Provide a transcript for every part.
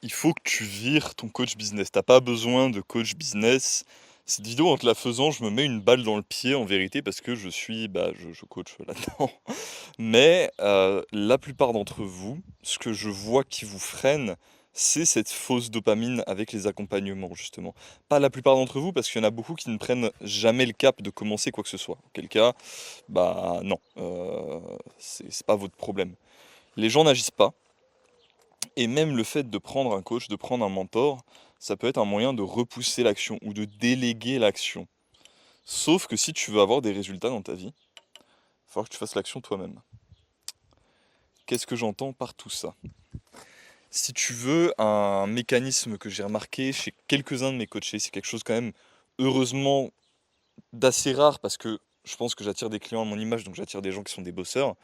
Il faut que tu vires ton coach business. T'as pas besoin de coach business. Cette vidéo, en te la faisant, je me mets une balle dans le pied en vérité parce que je coach là-dedans. Mais la plupart d'entre vous, ce que je vois qui vous freine, c'est cette fausse dopamine avec les accompagnements, justement. Pas la plupart d'entre vous, parce qu'il y en a beaucoup qui ne prennent jamais le cap de commencer quoi que ce soit. Auquel cas, bah non, c'est pas votre problème. Les gens n'agissent pas, et même le fait de prendre un coach, de prendre un mentor, ça peut être un moyen de repousser l'action ou de déléguer l'action. Sauf que si tu veux avoir des résultats dans ta vie, il va falloir que tu fasses l'action toi-même. Qu'est-ce que j'entends par tout ça? Si tu veux un mécanisme que j'ai remarqué chez quelques-uns de mes coachés, c'est quelque chose quand même, heureusement, d'assez rare parce que je pense que j'attire des clients à mon image, donc j'attire des gens qui sont des bosseurs,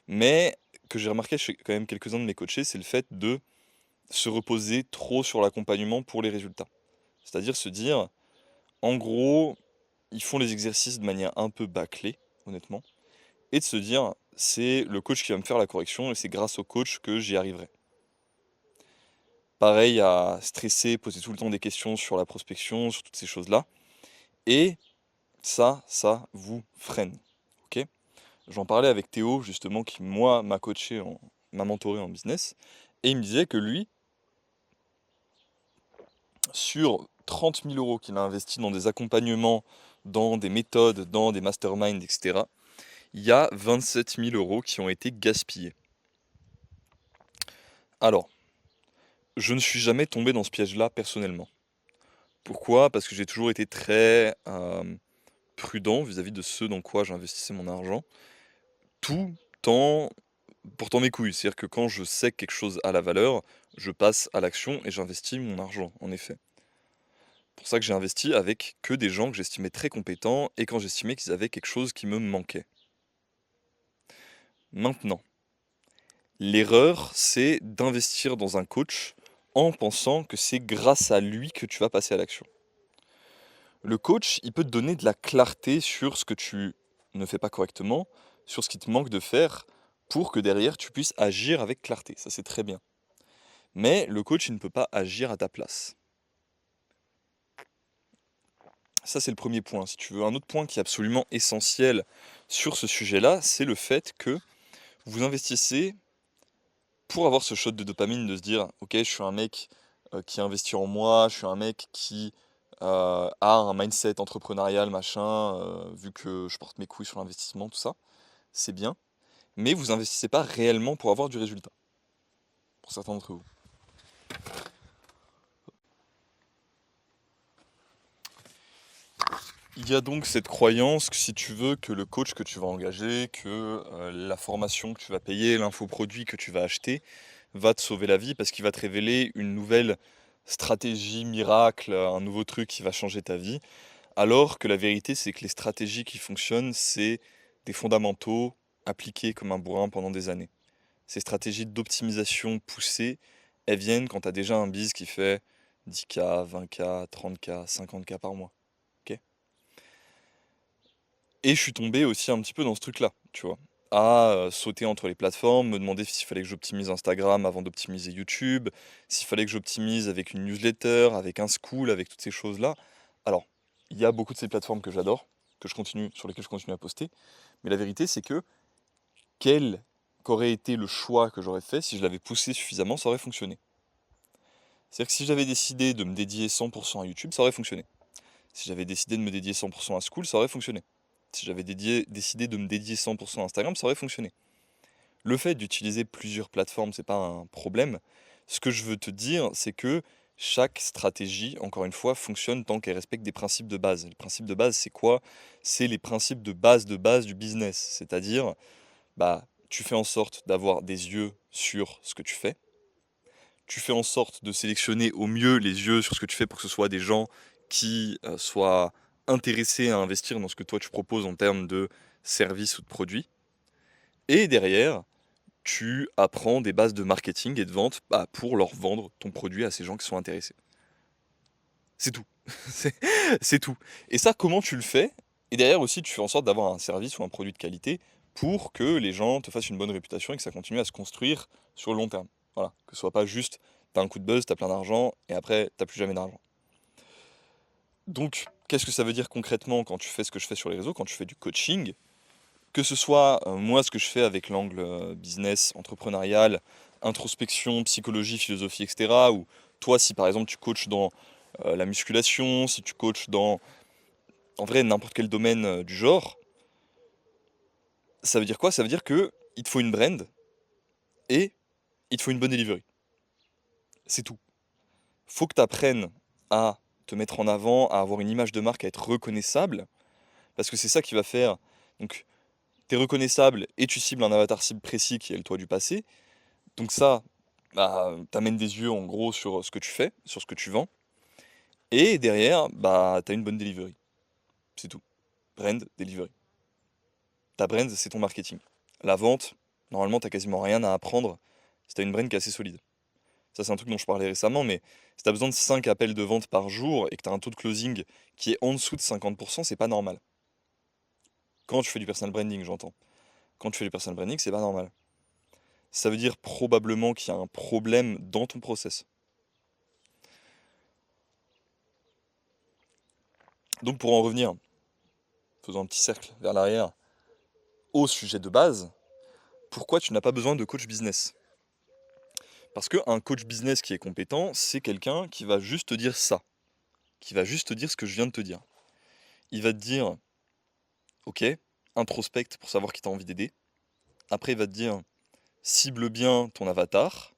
mais que j'ai remarqué chez quand même quelques-uns de mes coachés, c'est le fait de se reposer trop sur l'accompagnement pour les résultats. C'est-à-dire se dire, en gros, ils font les exercices de manière un peu bâclée, honnêtement, et de se dire, c'est le coach qui va me faire la correction et c'est grâce au coach que j'y arriverai. Pareil à stresser, poser tout le temps des questions sur la prospection, sur toutes ces choses-là. Et ça vous freine. Ok? J'en parlais avec Théo, justement, qui, moi, m'a mentoré en business. Et il me disait que lui, sur 30 000 euros qu'il a investi dans des accompagnements, dans des méthodes, dans des masterminds, etc., il y a 27 000 euros qui ont été gaspillés. Alors, je ne suis jamais tombé dans ce piège-là personnellement. Pourquoi? Parce que j'ai toujours été très prudent vis-à-vis de ce dans quoi j'investissais mon argent, tout en portant mes couilles. C'est-à-dire que quand je sais que quelque chose a la valeur, je passe à l'action et j'investis mon argent, en effet. Pour ça que j'ai investi avec que des gens que j'estimais très compétents et quand j'estimais qu'ils avaient quelque chose qui me manquait. Maintenant, l'erreur, c'est d'investir dans un coach en pensant que c'est grâce à lui que tu vas passer à l'action. Le coach, il peut te donner de la clarté sur ce que tu ne fais pas correctement, sur ce qui te manque de faire, pour que derrière tu puisses agir avec clarté. Ça, c'est très bien. Mais le coach, il ne peut pas agir à ta place. Ça, c'est le premier point. Si tu veux, un autre point qui est absolument essentiel sur ce sujet-là, c'est le fait que vous investissez pour avoir ce shot de dopamine, de se dire, ok, je suis un mec qui investit en moi, je suis un mec qui a un mindset entrepreneurial, machin, vu que je porte mes couilles sur l'investissement, tout ça, c'est bien. Mais vous investissez pas réellement pour avoir du résultat, pour certains d'entre vous. Il y a donc cette croyance que si tu veux que le coach que tu vas engager, que la formation que tu vas payer, l'infoproduit que tu vas acheter, va te sauver la vie parce qu'il va te révéler une nouvelle stratégie miracle, un nouveau truc qui va changer ta vie. Alors que la vérité, c'est que les stratégies qui fonctionnent, c'est des fondamentaux appliqués comme un bourrin pendant des années. Ces stratégies d'optimisation poussées, elles viennent quand tu as déjà un biz qui fait 10K, 20K, 30K, 50K par mois. Ok. Et je suis tombé aussi un petit peu dans ce truc-là, tu vois, à sauter entre les plateformes, me demander s'il fallait que j'optimise Instagram avant d'optimiser YouTube, s'il fallait que j'optimise avec une newsletter, avec un school, avec toutes ces choses-là. Alors, il y a beaucoup de ces plateformes que j'adore, sur lesquelles je continue à poster, mais la vérité c'est que quel qu'aurait été le choix que j'aurais fait si je l'avais poussé suffisamment, ça aurait fonctionné. C'est-à-dire que si j'avais décidé de me dédier 100% à YouTube, ça aurait fonctionné. Si j'avais décidé de me dédier 100% à School, ça aurait fonctionné. Si j'avais décidé de me dédier 100% à Instagram, ça aurait fonctionné. Le fait d'utiliser plusieurs plateformes, c'est pas un problème. Ce que je veux te dire, c'est que chaque stratégie, encore une fois, fonctionne tant qu'elle respecte des principes de base. Les principes de base, c'est quoi? C'est les principes de base du business. C'est-à-dire, tu fais en sorte d'avoir des yeux sur ce que tu fais. Tu fais en sorte de sélectionner au mieux les yeux sur ce que tu fais pour que ce soit des gens qui soient intéressés à investir dans ce que toi tu proposes en termes de services ou de produits. Et derrière, tu apprends des bases de marketing et de vente pour leur vendre ton produit à ces gens qui sont intéressés. C'est tout. C'est c'est tout. Et ça, comment tu le fais? Et derrière aussi, tu fais en sorte d'avoir un service ou un produit de qualité pour que les gens te fassent une bonne réputation et que ça continue à se construire sur le long terme. Voilà, que ce soit pas juste T'as un coup de buzz, t'as plein d'argent, et après, t'as plus jamais d'argent. Donc, qu'est-ce que ça veut dire concrètement quand tu fais ce que je fais sur les réseaux, quand tu fais du coaching? Que ce soit moi, ce que je fais avec l'angle business, entrepreneurial, introspection, psychologie, philosophie, etc. Ou toi, si par exemple tu coaches dans la musculation, si tu coaches dans, en vrai, n'importe quel domaine du genre, ça veut dire quoi? Ça veut dire que il te faut une brand et il te faut une bonne delivery. C'est tout. Faut que tu apprennes à te mettre en avant, à avoir une image de marque, à être reconnaissable, parce que c'est ça qui va faire. Donc, tu es reconnaissable et tu cibles un avatar cible précis qui est le toi du passé. Donc ça, bah, t'amènes des yeux en gros sur ce que tu fais, sur ce que tu vends. Et derrière, bah, t'as une bonne delivery. C'est tout. Brand, delivery. Ta brand, c'est ton marketing. La vente, normalement, t'as quasiment rien à apprendre si t'as une brand qui est assez solide. Ça, c'est un truc dont je parlais récemment, mais si t'as besoin de 5 appels de vente par jour et que t'as un taux de closing qui est en dessous de 50%, c'est pas normal. Quand tu fais du personal branding, j'entends. Quand tu fais du personal branding, c'est pas normal. Ça veut dire probablement qu'il y a un problème dans ton process. Donc pour en revenir, faisons un petit cercle vers l'arrière, au sujet de base, pourquoi tu n'as pas besoin de coach business? Parce qu'un coach business qui est compétent, c'est quelqu'un qui va juste te dire ça, qui va juste te dire ce que je viens de te dire. Il va te dire, ok, introspecte pour savoir qui t'as envie d'aider. Après, il va te dire, cible bien ton avatar.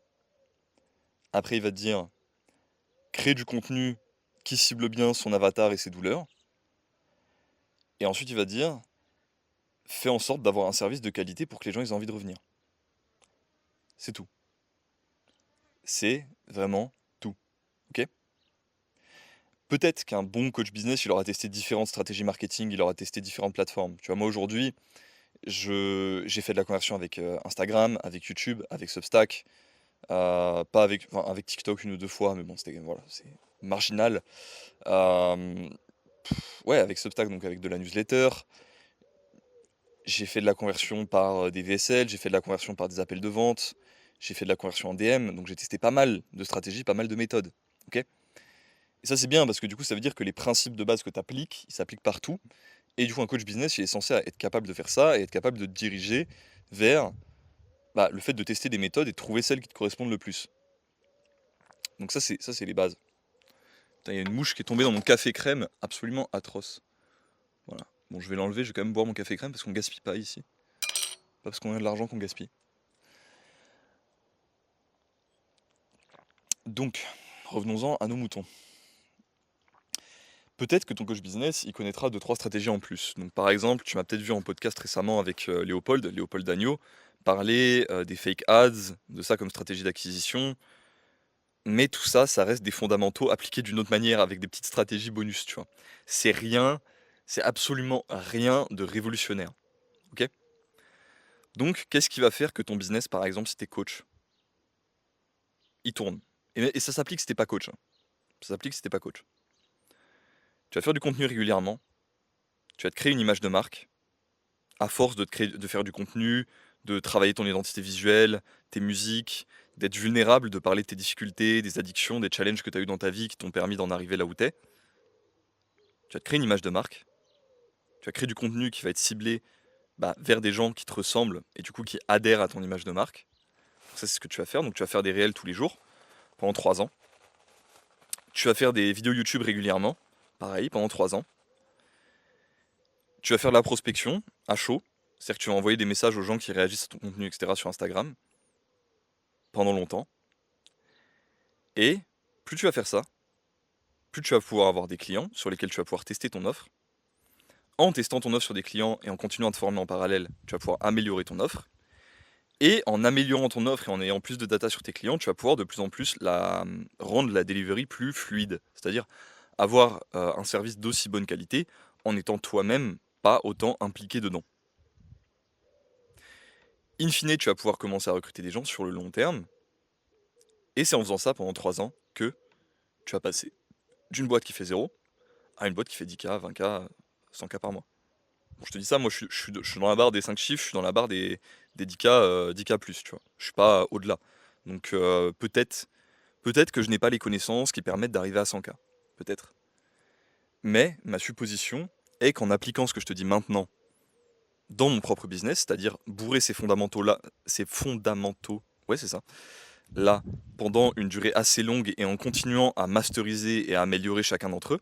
Après, il va te dire, crée du contenu qui cible bien son avatar et ses douleurs. Et ensuite, il va te dire, fais en sorte d'avoir un service de qualité pour que les gens aient envie de revenir. C'est tout. C'est vraiment tout. Ok? Peut-être qu'un bon coach business, il aura testé différentes stratégies marketing, il aura testé différentes plateformes. Tu vois, moi aujourd'hui, j'ai fait de la conversion avec Instagram, avec YouTube, avec Substack, pas avec, enfin, avec TikTok une ou deux fois, mais bon, c'était voilà, c'est marginal. Euh, ouais, avec Substack, donc avec de la newsletter. J'ai fait de la conversion par des VSL, j'ai fait de la conversion par des appels de vente, j'ai fait de la conversion en DM, donc j'ai testé pas mal de stratégies, pas mal de méthodes. Ok? Et ça, c'est bien parce que du coup, ça veut dire que les principes de base que tu appliques, ils s'appliquent partout. Et du coup, un coach business, il est censé être capable de faire ça et être capable de te diriger vers bah, le fait de tester des méthodes et de trouver celles qui te correspondent le plus. Donc ça, c'est les bases. Putain, il y a une mouche qui est tombée dans mon café crème, absolument atroce. Voilà. Bon, je vais l'enlever, je vais quand même boire mon café crème parce qu'on gaspille pas ici. Pas parce qu'on a de l'argent qu'on gaspille. Donc, revenons-en à nos moutons. Peut-être que ton coach business, il connaîtra 2 3 stratégies en plus. Donc par exemple, tu m'as peut-être vu en podcast récemment avec Léopold Dagno, parler des fake ads, de ça comme stratégie d'acquisition. Mais tout ça, ça reste des fondamentaux appliqués d'une autre manière, avec des petites stratégies bonus, tu vois. C'est rien, c'est absolument rien de révolutionnaire. Ok? Donc, qu'est-ce qui va faire que ton business, par exemple, si t'es coach, il tourne? Et ça s'applique si t'es pas coach, hein. Ça s'applique si t'es pas coach. Tu vas faire du contenu régulièrement, tu vas te créer une image de marque, à force de faire du contenu, de travailler ton identité visuelle, tes musiques, d'être vulnérable, de parler de tes difficultés, des addictions, des challenges que tu as eu dans ta vie qui t'ont permis d'en arriver là où tu es, tu vas te créer une image de marque, tu vas créer du contenu qui va être ciblé bah, vers des gens qui te ressemblent et du coup qui adhèrent à ton image de marque. Donc ça, c'est ce que tu vas faire. Donc tu vas faire des réels tous les jours pendant 3 ans. Tu vas faire des vidéos YouTube régulièrement, pareil, pendant 3 ans. Tu vas faire de la prospection à chaud, c'est-à-dire que tu vas envoyer des messages aux gens qui réagissent à ton contenu, etc. sur Instagram pendant longtemps. Et plus tu vas faire ça, plus tu vas pouvoir avoir des clients sur lesquels tu vas pouvoir tester ton offre. En testant ton offre sur des clients et en continuant à te former en parallèle, tu vas pouvoir améliorer ton offre. Et en améliorant ton offre et en ayant plus de data sur tes clients, tu vas pouvoir de plus en plus rendre la delivery plus fluide. C'est-à-dire avoir un service d'aussi bonne qualité en étant toi-même pas autant impliqué dedans. In fine, tu vas pouvoir commencer à recruter des gens sur le long terme. Et c'est en faisant ça pendant 3 ans que tu vas passer d'une boîte qui fait 0 à une boîte qui fait 10K, 20K, 100K par mois. Bon, je te dis ça, moi je suis dans la barre des 5 chiffres, je suis dans la barre des 10K, 10K plus, tu vois. Je suis pas au-delà. Donc peut-être Peut-être que je n'ai pas les connaissances qui permettent d'arriver à 100K. Peut-être. Mais ma supposition est qu'en appliquant ce que je te dis maintenant dans mon propre business, c'est-à-dire bourrer ces fondamentaux-là, ces fondamentaux, ouais c'est ça, là, pendant une durée assez longue et en continuant à masteriser et à améliorer chacun d'entre eux,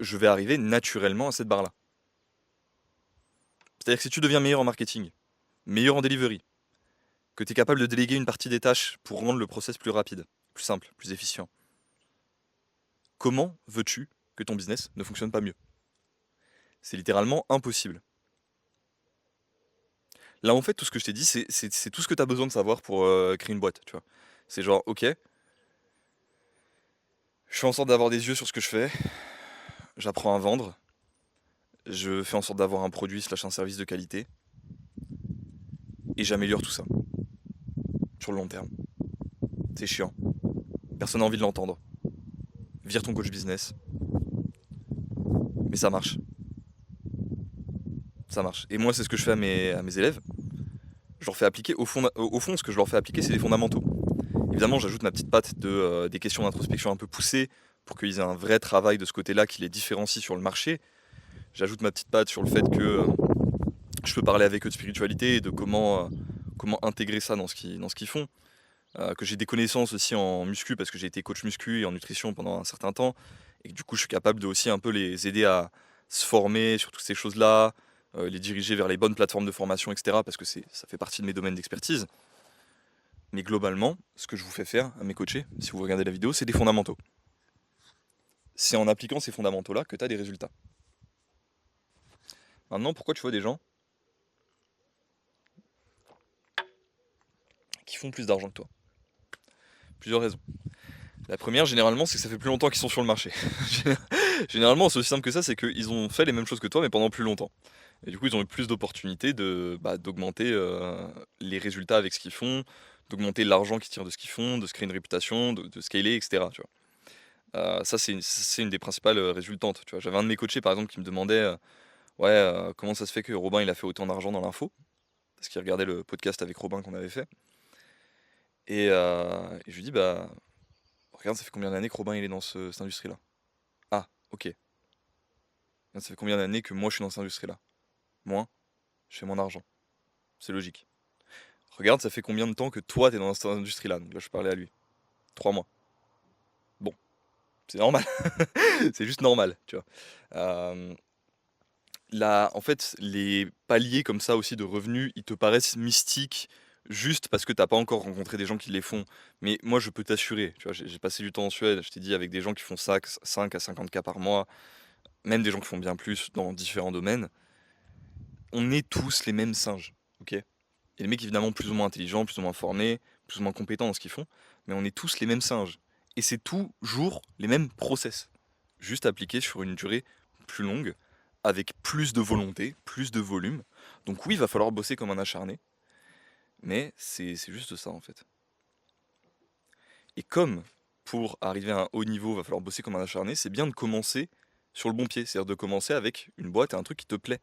je vais arriver naturellement à cette barre-là. C'est-à-dire que si tu deviens meilleur en marketing, meilleur en delivery, que tu es capable de déléguer une partie des tâches pour rendre le process plus rapide, plus simple, plus efficient, comment veux-tu que ton business ne fonctionne pas mieux? C'est littéralement impossible. Là, en fait, tout ce que je t'ai dit, c'est tout ce que tu as besoin de savoir pour créer une boîte, tu vois. C'est genre, ok, je fais en sorte d'avoir des yeux sur ce que je fais, j'apprends à vendre, je fais en sorte d'avoir un produit slash un service de qualité, et j'améliore tout ça, sur le long terme. C'est chiant. Personne n'a envie de l'entendre. Vire ton coach business. Mais ça marche. Ça marche. Et moi, c'est ce que je fais à mes élèves. Je leur fais appliquer, au fond, ce que je leur fais appliquer, c'est les fondamentaux. Évidemment, j'ajoute ma petite patte des questions d'introspection un peu poussées pour qu'ils aient un vrai travail de ce côté-là qui les différencie sur le marché. J'ajoute ma petite patte sur le fait que je peux parler avec eux de spiritualité et de comment intégrer ça dans ce qu'ils font. Que j'ai des connaissances aussi en muscu parce que j'ai été coach muscu et en nutrition pendant un certain temps. Et que du coup, je suis capable de aussi un peu les aider à se former sur toutes ces choses-là, les diriger vers les bonnes plateformes de formation, etc. Parce que ça fait partie de mes domaines d'expertise. Mais globalement, ce que je vous fais faire à mes coachés, si vous regardez la vidéo, c'est des fondamentaux. C'est en appliquant ces fondamentaux-là que tu as des résultats. Maintenant, pourquoi tu vois des gens qui font plus d'argent que toi? Plusieurs raisons. La première, généralement, c'est que ça fait plus longtemps qu'ils sont sur le marché. Généralement, c'est aussi simple que ça, c'est qu'ils ont fait les mêmes choses que toi, mais pendant plus longtemps. Et du coup, ils ont eu plus d'opportunités d'augmenter les résultats avec ce qu'ils font, d'augmenter l'argent qu'ils tirent de ce qu'ils font, de se créer une réputation, de scaler, etc. Tu vois. Ça, c'est une des principales résultantes. Tu vois. J'avais un de mes coachés, par exemple, qui me demandait ouais, comment ça se fait que Robin il a fait autant d'argent dans l'info, parce qu'il regardait le podcast avec Robin qu'on avait fait. Et je lui dis, bah, regarde, ça fait combien d'années que Robin il est dans cette industrie-là? Ah, ok. Ça fait combien d'années que moi je suis dans cette industrie-là? Moi, je fais mon argent. C'est logique. Regarde, ça fait combien de temps que toi t'es dans cette industrie-là? Donc là, je parlais à lui. 3 mois. Bon, c'est normal. C'est juste normal, tu vois. Euh, Là, en fait, les paliers comme ça aussi de revenus, ils te paraissent mystiques juste parce que t'as pas encore rencontré des gens qui les font. Mais moi, je peux t'assurer, tu vois, j'ai passé du temps en Suède, je t'ai dit, avec des gens qui font 5 à 50K par mois, même des gens qui font bien plus dans différents domaines. On est tous les mêmes singes, ok? Il y a des mecs évidemment plus ou moins intelligents, plus ou moins formés, plus ou moins compétents dans ce qu'ils font, mais on est tous les mêmes singes. Et c'est toujours les mêmes process, juste appliqués sur une durée plus longue, avec plus de volonté, plus de volume. Donc oui, il va falloir bosser comme un acharné, mais c'est juste ça en fait. Et comme pour arriver à un haut niveau, il va falloir bosser comme un acharné, c'est bien de commencer sur le bon pied, c'est-à-dire de commencer avec une boîte et un truc qui te plaît.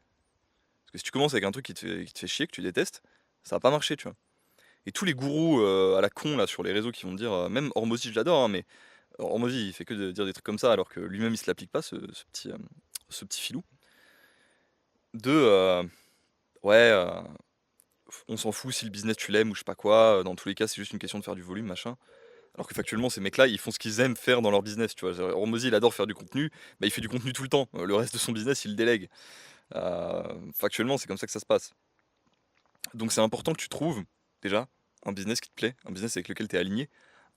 Parce que si tu commences avec un truc qui te fait chier, que tu détestes, ça va pas marcher, tu vois. Et tous les gourous à la con là sur les réseaux qui vont dire, même Hormozy, je l'adore, hein, mais Hormozy il fait que de dire des trucs comme ça alors que lui-même il se l'applique pas, ce petit filou. De ouais, on s'en fout si le business tu l'aimes ou je sais pas quoi, dans tous les cas c'est juste une question de faire du volume, machin. Alors que factuellement ces mecs-là ils font ce qu'ils aiment faire dans leur business, tu vois. Hormozy il adore faire du contenu, bah il fait du contenu tout le temps. Le reste de son business il le délègue. Factuellement c'est comme ça que ça se passe. Donc c'est important que tu trouves déjà un business qui te plaît, un business avec lequel tu es aligné,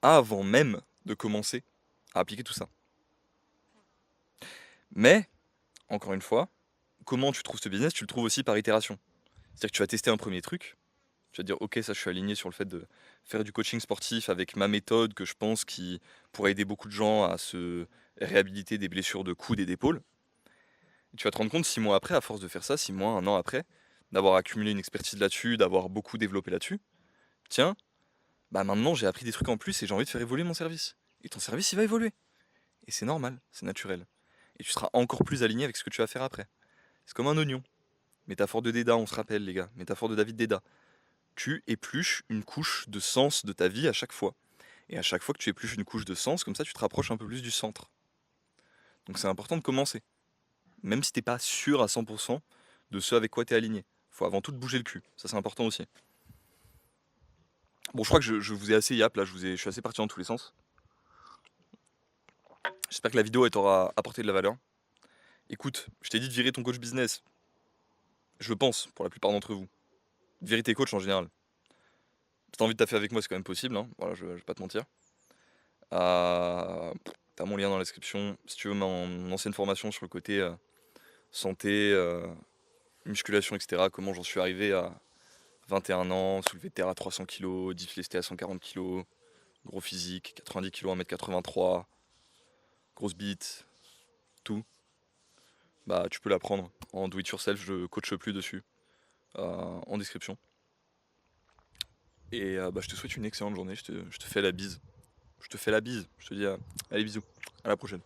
avant même de commencer à appliquer tout ça. Mais, encore une fois, comment tu trouves ce business? Tu le trouves aussi par itération. C'est-à-dire que tu vas tester un premier truc, tu vas te dire ok ça je suis aligné sur le fait de faire du coaching sportif avec ma méthode que je pense qui pourrait aider beaucoup de gens à se réhabiliter des blessures de coude et d'épaule. Et tu vas te rendre compte 6 mois après, à force de faire ça, 6 mois, un an après, d'avoir accumulé une expertise là-dessus, d'avoir beaucoup développé là-dessus, tiens, bah maintenant j'ai appris des trucs en plus et j'ai envie de faire évoluer mon service. Et ton service il va évoluer. Et c'est normal, c'est naturel. Et tu seras encore plus aligné avec ce que tu vas faire après. C'est comme un oignon. Métaphore de Déda, on se rappelle les gars. Métaphore de David Déda. Tu épluches une couche de sens de ta vie à chaque fois. Et à chaque fois que tu épluches une couche de sens, comme ça, tu te rapproches un peu plus du centre. Donc c'est important de commencer. Même si t'es pas sûr à 100% de ce avec quoi t'es aligné. Faut avant tout te bouger le cul. Ça, c'est important aussi. Bon, je crois que je vous ai assez yap, là. Je suis assez parti dans tous les sens. J'espère que la vidéo, elle t'aura apporté de la valeur. Écoute, je t'ai dit de virer ton coach business. Je le pense, pour la plupart d'entre vous. De virer tes coachs en général. Si t'as envie de taffer avec moi, c'est quand même possible, hein. Voilà, je vais pas te mentir. T'as mon lien dans la description. Si tu veux mon ancienne formation sur le côté santé, musculation, etc. Comment j'en suis arrivé à 21 ans, soulevé de terre à 300 kg, dips lesté à 140 kg, gros physique, 90 kg, 1m83, grosse bite, tout. Bah tu peux l'apprendre en do it yourself, je coache plus dessus, en description. Et bah, je te souhaite une excellente journée, je te fais la bise. Je te fais la bise, je te dis allez bisous, à la prochaine.